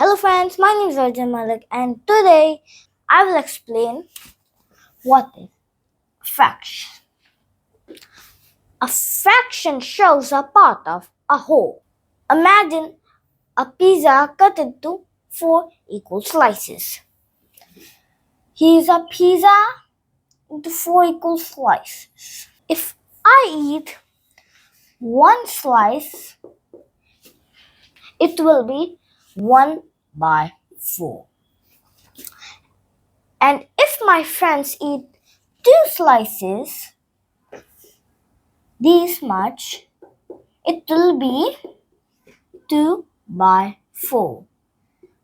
Hello friends, my name is Arjun Malik and today I will explain what is fraction. A fraction shows a part of a whole. Imagine a pizza cut into 4 equal slices. Here's a pizza into 4 equal slices. If I eat one slice, it will be 1/4. And if my friends eat 2 slices, this much, it will be 2/4,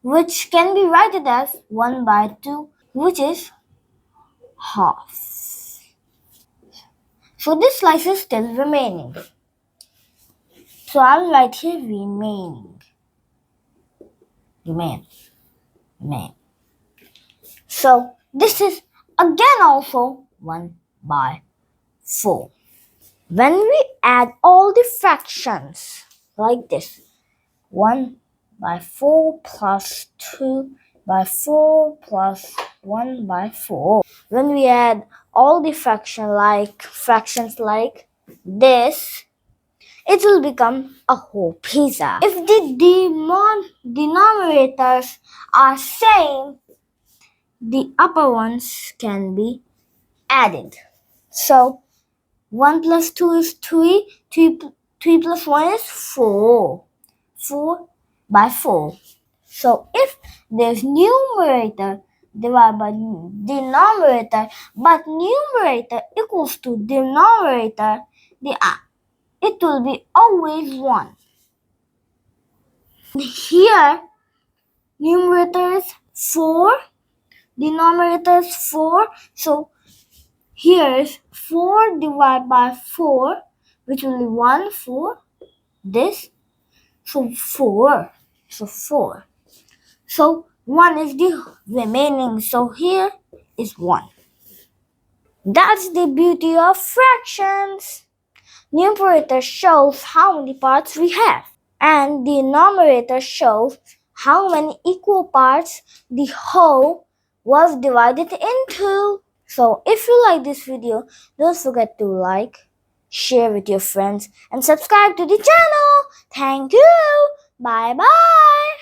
which can be written as 1/2, which is half. So this slice is still remaining. So I'll write here remain. So this is again also 1/4. When we add all the fractions like this, 1/4 plus 2/4 plus 1/4. When we add all the fractions like this, it will become a whole pizza. If the denominators are same, the upper ones can be added. So 1 plus 2 is 3. 3 plus 1 is 4. 4/4. So if there's numerator divided by denominator, but numerator equals to denominator, it will be always 1. Here, numerator is 4, denominator is 4. So here is 4 divided by 4, which will be 1, 4, this, so 4. So 1 is the remaining, so here is 1. That's the beauty of fractions. Numerator shows how many parts we have, and the denominator shows how many equal parts the whole was divided into. So if you like this video, don't forget to like, share with your friends, and subscribe to the channel. Thank you. Bye bye.